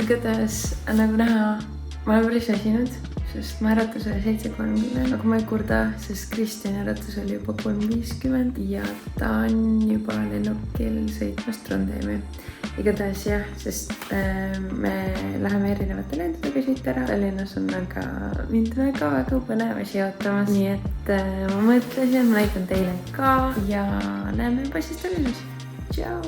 igatahes nagu näha, ma olen päris väsinud, sest ma äratus oli 7:30, aga ma ei kurda, sest Kristjani äratus oli juba 3:50 ja ta on juba lennukil sõitmas Trondheimi. Igatahes jah, sest me läheme erinevate lendudega siit ära. Tallinnas on aga mind väga põnev asi ootamas, nii et ma mõtlesin, ma näitan teile ka ja näeme juba siis Tallinnas. Tšau!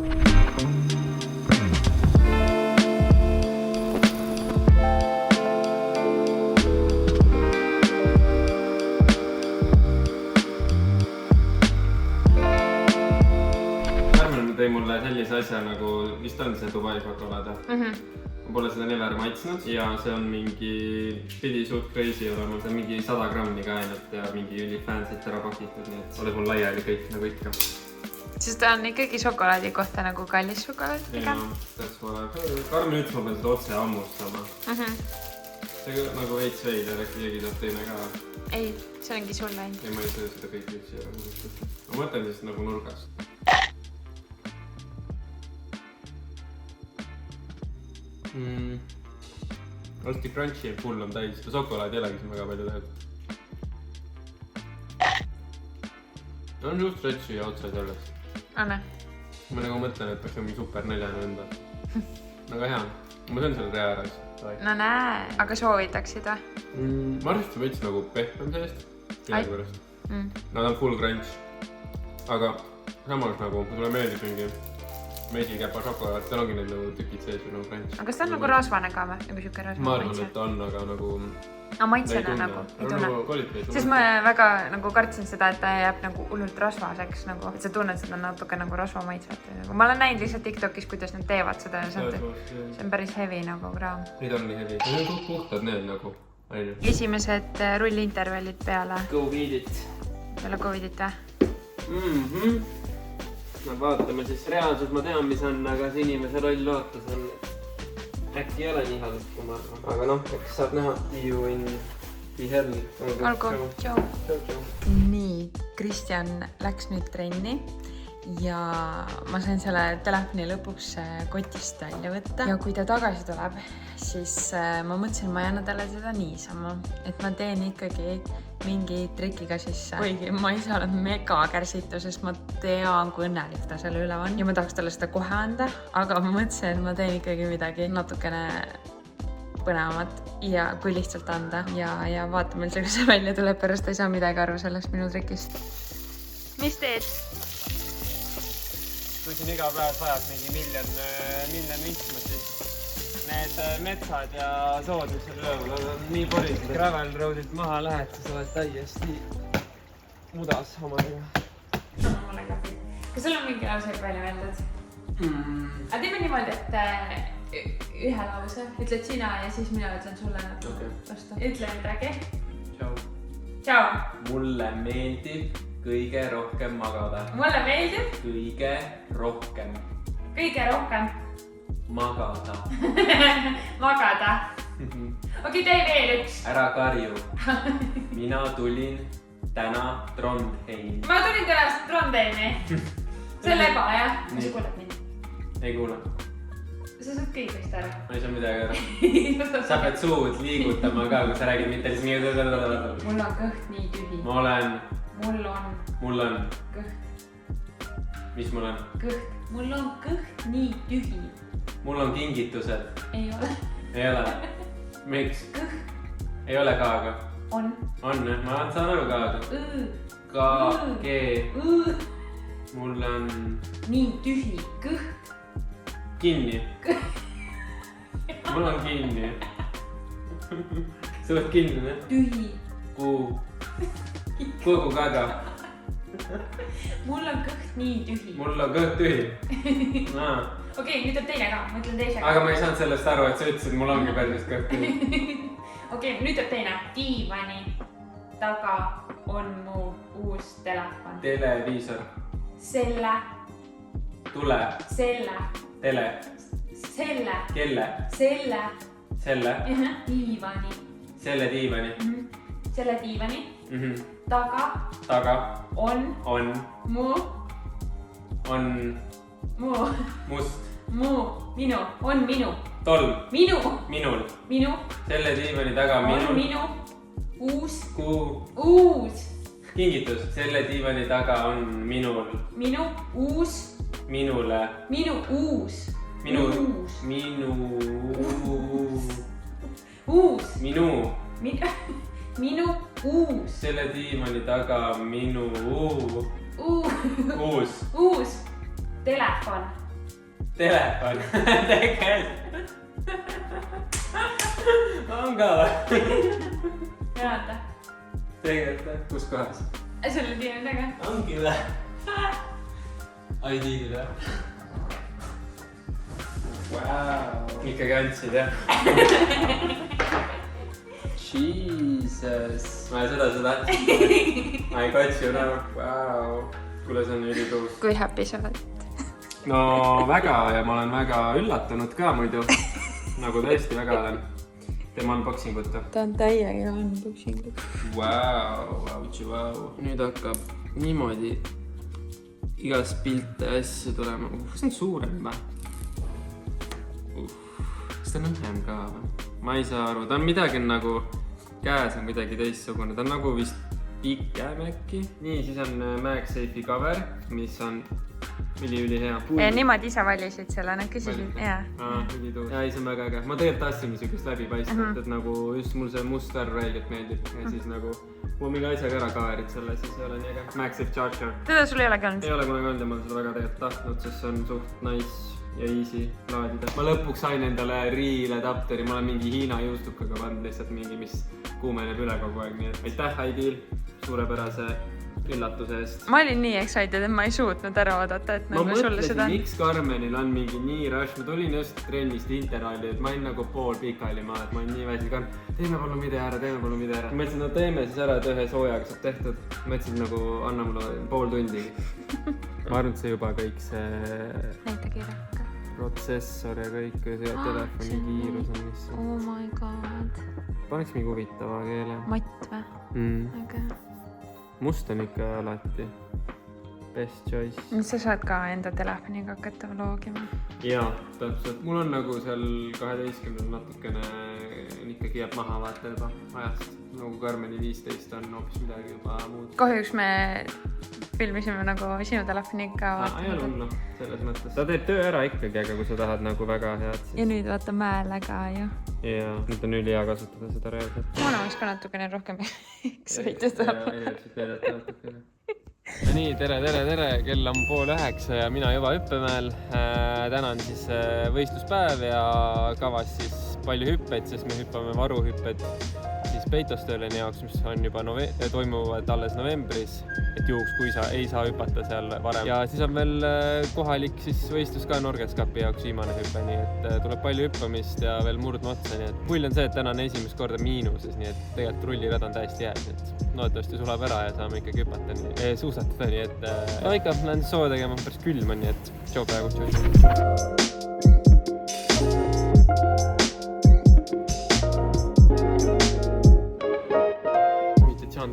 Tõi mulle sellise asja nagu, vist on see Dubai šokolaad. Ma pole seda never maitsnud ja see on mingi, pidi suht crazy olema, see on mingi 100 grammi ka ainult ja mingi ülifansit ära pakitud, nii et oled mul laiali kõik nagu ikka. Sest ta on ikkagi šokolaadi kohta nagu kallis šokolaad pigem. That's what Karmen ütles, ma pean seda otse hammustama. See nagu veits veider, äkki keegi saab teine ka. Ei, see ongi sulle ainult. Ei, ma ei söö seda kõik üksi ära. Ma mõtlen siis nagu nurgas. Hästi crunchy, full on täis. Šokolaad ei olegi siin väga palju tehed. On suht stretši ja otse sellest. Anne? Ma nagu mõtlen, et peaks mingi super näljane enda. Väga hea. Ma söön selle rea ära. No näe, aga soovitaksid või? Ma arvan, et see võits nagu pehmem seest. Pärast. Nad on full crunch. Aga samas nagu, mulle meeldib mingi mesikäpa šokolaad, seal ongi need nagu tükid sees või nagu crunch. Aga kas ta on nagu rasvane ka või? Nagu siuke rasvane maitse? Ma arvan, et ta on, aga nagu... maitsena nagu, ei tunne. Sest ma väga nagu kartsin seda, et ta jääb nagu hullult rasvaseks nagu. Et sa tunned seda natuke nagu rasva maitset. Ma olen näinud lihtsalt TikTokis, kuidas nad teevad seda ja see on päris heavy nagu kraam. Neid on nii heavy. Need on puhtad need nagu. Esimesed rullintervallid peale. Covidit. Peale Covidit või? No vaatame siis reaalsus, ma tean, mis on, aga see inimese roll lootus on äkki ei ole nii halb, kui ma arvan. Aga noh, eks saab näha. You in the hell. Olgu, tšau. Nii, Kristjan läks nüüd trenni ja ma sain selle telefoni lõpuks kotist välja võtta. Ja kui ta tagasi tuleb, siis ma mõtlesin, ma ei anna talle seda niisama. Et ma teen ikkagi mingi trikiga sisse. Kuigi ma ise olen mega kärsitu, sest ma tean, kui õnnelik ta selle üle on. Ja ma tahaks talle seda kohe anda, aga ma mõtlesin, et ma teen ikkagi midagi natukene põnevamat ja kui lihtsalt anda. Ja vaatame, kuidas see välja tuleb, pärast ei saa midagi aru sellest minu trikist. Mis teed? Kui siin iga päev vajab mingi miljon istma, siis need metsad ja sood, mis seal üleval on nii porised. Gravel roadilt maha lähed, siis oled täiesti mudas omadega. Mulle ka. Kas sul on mingi lause välja meeldud? Aga teeme niimoodi, et ühe lause ütled sina ja siis mina ütlen sulle vastu. Ütle midagi. Tšau. Tšau. Mulle meeldib kõige rohkem magada. Mulle meeldib? Kõige rohkem. Kõige rohkem? Magada. Magada. Okei, tee veel üks. Ära karju. Mina tulin täna Trondheimi. Ma tulin täna Trondheimi. See on leba, jah? Kas sa kuuled mind? Ei kuule. Sa saad kõigest ära. Ma ei saa midagi ära. Sa pead suud liigutama ka, kui sa räägid mitte lihtsalt nii. Mul on kõht nii tühi. Ma olen. Mul on. Kõht. Mis mul on? Kõht. Mul on kõht nii tühi. Mul on kingitused. Ei ole. Ei ole. Miks? Kõht. Ei ole kaaga. On. On, ma saan aru kaaga. Ka, G. Mul on... Nii tühi. Kõht. Kinni. Mul on kinni. Sa oled kinni, ne? Tühi. Kuu. Kuhu kaga. Mul on kõht nii tühi. Mul on kõht tühi. Okei, nüüd on teine ka. Ma ütlen teise ka. Aga ma ei saanud sellest aru, et sa ütlesid, mul ongi päris kõht tühi. Okei, nüüd on teine. Diivani taga on mu uus telefon. Televiisor. Selle. Tule. Selle. Tele. Selle. Kelle. Selle. Selle. Diivani. Selle diivani. Selle diivani. Taga. On. Mu. On. Mu. Must. Mu. Minu. On minu. tolm. Minul. Minu. Selle diivani taga Minu. Uus. Uus. Kingitus. Selle diivani taga on minul. Minu. Uus. Minule. Uus. Uus. Minu. Uus. Selle diivani taga minu Uus. Telefon. Tegelikult. On ka või? Vaata. Tegelikult, kus kohas? Selle diivani taga. Ongi või? ID-d või? Wow. Ikkagi andsid, jah? Jesus. Ma seda tahtsin. I got you now. Wow. Kuule, see on ülituus. Kui happy sa oled? No väga ja ma olen väga üllatunud ka muidu. Nagu tõesti väga olen. Teema unboxingut. Ta on täiega unboxingut. Wow. Nüüd hakkab niimoodi igast pilte ja asju tulema. See on suurem või? Kas ta on õhem ka või? Ma ei saa aru. Ta on midagi nagu käes on kuidagi teistsugune. Ta on nagu vist pikem äkki. Nii, siis on MagSafe'i cover, mis on üli hea. Niimoodi ise valisid selle, nad küsisid. Ülituus. Ja, see on väga äge. Ma tegelikult tahtsin niisugust läbipaistvat, et nagu just mul see must värv räigelt meeldib. Ja siis nagu kui mingi asjaga ära kaarid selle, siis ei ole nii äge. MagSafe Charger. Teda sul ei olegi olnud? Ei ole kunagi olnud ja ma olen seda väga tegelikult tahtnud, sest see on suht nice ja easy laadida. Ma lõpuks sain endale Real adapteri, ma olen mingi Hiina juustukaga pannud lihtsalt mingi, mis kuumeneb üle kogu aeg, nii et aitäh Ideal suurepärase üllatuse eest. Ma olin nii excited, et ma ei suutnud ära oodata, et nagu sulle seda... Ma mõtlesin, miks Karmenil on mingi nii rush, ma tulin just trennist Interralli, et ma olin nagu pool pikali maa, et ma olin nii väsinud, Karmen, teeme palun video ära. Ma mõtlesin, no teeme siis ära, et ühe soojaga saab tehtud. Ma mõtlesin nagu, anna mulle pool tundi. Ma arvan, et see juba kõik see... Näita kirjaka. Protsessor ja kõik, ja see telefoni kiirus on mis... Oh my god. Paneks mingi huvitava keele. Matt või? Aga... Must on ikka alati best choice. Sa saad ka enda telefoniga hakata vloogima? Jaa, täpselt. Mul on nagu seal 12 natukene ikkagi jääb maha vaata juba ajast. Nagu Karmeni 15 on hoopis midagi juba muud. Kahjuks me filmisime nagu sinu telefoniga vaatama. Ei ole hullu, selles mõttes. Ta teeb töö ära ikkagi, aga kui sa tahad nagu väga head siis... Ja nüüd vaata mäele ka ju. Jaa, nüüd on ülihea kasutada seda reaalselt. Mul oleks ka natukene rohkem sõitjad natukene. Ja nii, tere, kell on 8:30 ja mina juba hüppemäel. Täna on siis võistluspäev ja kavas siis palju hüppeid, sest me hüppame varuhüpped siis Peitostööleni jaoks, mis on juba toimuvad alles novembris, et juhuks, kui sa ei saa hüpata seal varem. Ja siis on veel kohalik siis võistlus ka Norgescupi jaoks viimane hüpe, nii et tuleb palju hüppamist ja veel murdma otsa, nii et pull on see, et täna on esimest korda miinuses, nii et tegelikult rullirada on täiesti jääs, nii et loodetavasti sulab ära ja saame ikkagi hüpata, suusatada, nii et no ikka, lähen soo tegema, päris külm on, nii et tšau praegu.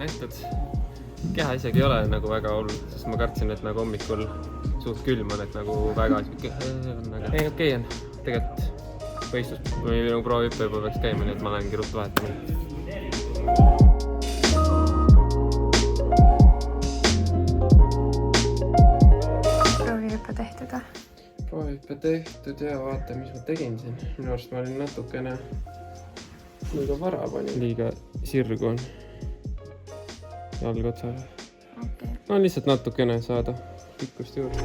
Tehtud. Keha isegi ei ole nagu väga oluline, sest ma kartsin, et nagu hommikul suht külm on, et nagu väga on, aga ei okei on. Tegelikult võistlus või nagu proovihüppe juba peaks käima, nii et ma lähengi ruttu vahetama. Proovihüppe tehtud või? Proovihüppe tehtud ja vaata, mis ma tegin siin. Minu arust ma olin natukene liiga vara panin. Liiga sirgu on. Jalg otsale. Okay. No lihtsalt natukene saada pikkust juurde.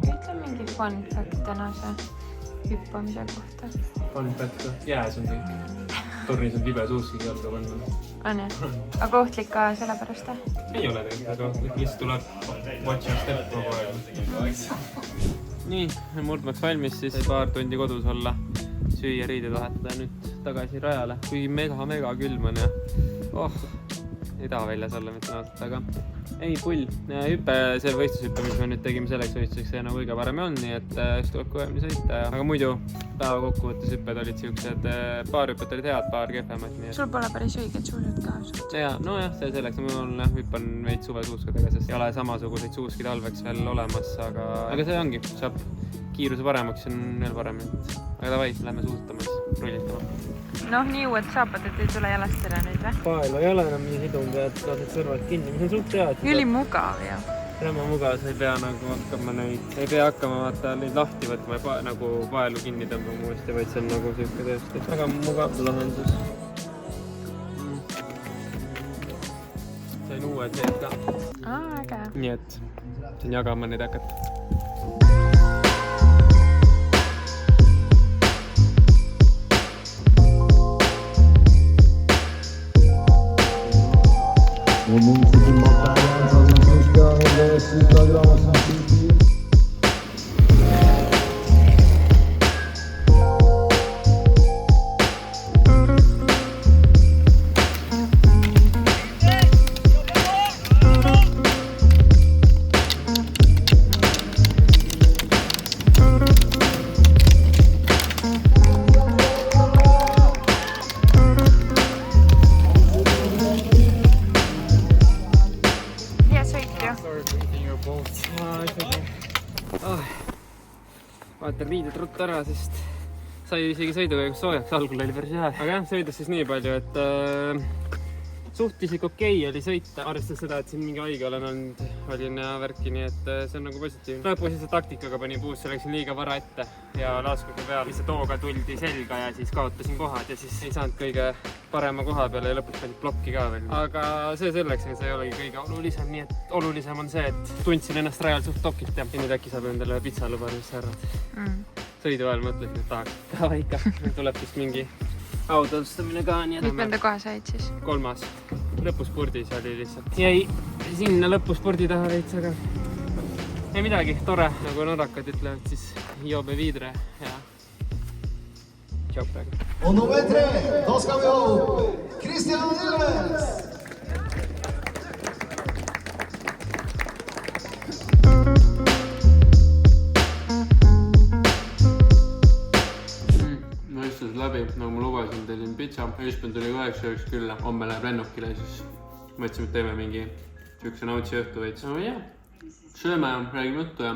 Ütle mingi fun fact tänase hüppamise kohta. Fun fact? Jääs on kõik. Tornis on libe suuskigi jalga panna. On jah? Aga ohtlik ka sellepärast? Ei ole tegelikult ohtlik, lihtsalt tuleb watch your step kogu aeg. Nii, murdmaks valmis siis paar tundi kodus olla, süüa, riided vahetada ja nüüd tagasi rajale. Kui mega külm on ja ei taha väljas olla mitte naasalt, aga ei, pull. Hüppe, see võistlushüppe, mis me nüüd tegime selleks võistluseks, see nagu kõige parem ei olnud, nii et siis tuleb kõvemini sõita. Aga muidu päeva kokkuvõttes hüpped olid siuksed, paar hüppet olid head, paar kehvemad. Sul pole päris õiged suusad ka. Ja, nojah, see selleks, ma hüppan veid suvesuuskadega, sest ei ole samasuguseid suuski talveks veel olemas, aga see ongi, saab kiiruse paremaks, see on veel parem. Aga davai, lähme suusatamas, rullitama. Noh, nii uued saapad, et ei tule jalast ära nüüd, või? Paelu ei ole enam nii sidumb, et lased sõrvad kinni, mis on suht head. Ülimugav, jah. Rämma mugav, sa ei pea nagu hakkama ei pea hakkama vaata neid lahti võtma ja nagu paelu kinni tõmbama uuesti, vaid see on nagu siuke tõesti väga mugav lahendus. Sain uued need ka. Äge. Nii et sain jagama neid hakata. Vaatan riided ruttu ära, sest sai isegi sõidukäigus soojaks, algul oli päris hea. Aga jah, sõidus siis nii palju, et suhteliselt okei oli sõita, arvestades seda, et siin mingi haige olen olnud, olin ja värki, nii et see on nagu positiivne. Lõpus siis taktikaga panin puusse, läksin liiga vara ette ja laskuga peal lihtsalt hooga tuldi selga ja siis kaotasin kohad ja siis ei saanud kõige parema koha peale ja lõpuks panid plokki ka veel. Aga see selleks, see ei olegi kõige olulisem, nii et olulisem on see, et tundsin ennast rajal suht tokilt ja nüüd äkki saab endale pitsa lubada, mis sa arvad. Sõidu ajal mõtlesin, et tahaks ka ikka, tuleb vist mingi autostamine ka, nii et... Mitmenda koha said siis? 3. Lõpuspurdis oli lihtsalt. Jäi sinna lõpuspordi taha veits, aga ei midagi, tore. Nagu norrakad ütlevad, siis jobe vidre ja tšau praegu. Och nummer 3, då ska vi ha upp Christian Ilves! Läbi, nagu ma lubasin, tellin pitsa. Üspen tuli 9 külla, homme läheb lennukile, siis mõtlesime, et teeme mingi siukse nautsi õhtu veits. No jah, sööme ja räägime juttu ja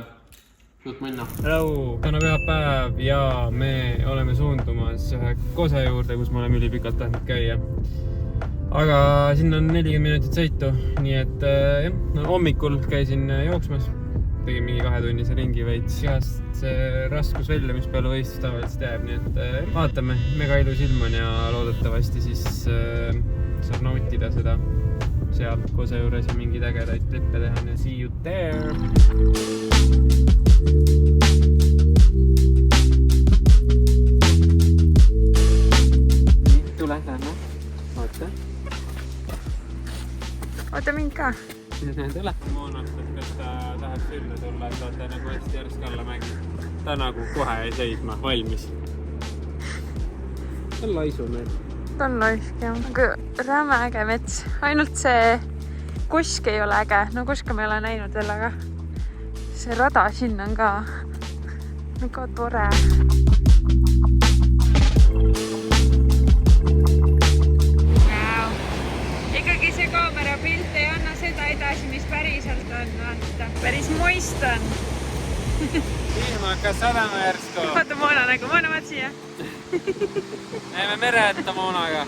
suht minna. Hello! Täna pühapäev ja me oleme suundumas ühe kose juurde, kus me oleme ülipikalt tahtnud käia. Aga sinna on 40 minutit sõitu, nii et jah, hommikul käisin jooksmas. Tegin mingi 2-tunnise ringi veits. Igast see raskus välja, mis peale võistlus tavaliselt jääb, nii et vaatame. Mega ilus ilm on ja loodetavasti siis saab nautida seda seal kose juures ja mingi ägedaid klippe teha. Ja see you there! Tule, lähme. Vaata. Oota mind ka. Tule. Moonastas, kas ta tahab sünna tulla, et vaata nagu hästi järsk alla mägi. Ta nagu kohe ei seisma, valmis. Ta on laisu meil. Ta on laisk, jah. Aga räme äge mets. Ainult see kusk ei ole äge. No kuska me ei ole näinud veel, aga see rada sinna on ka väga tore. Ikkagi see kaamera pilt ei anna seda edasi, mis päriselt on, vaata. Päris moist on. Ilm hakkas sadama järsku. Vaata Moona nagu, Moona vaat siia. Näeme mere ette Moonaga.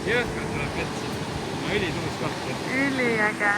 Jõhkad tuleb vetsi. Ülituus kohta. Üliäge.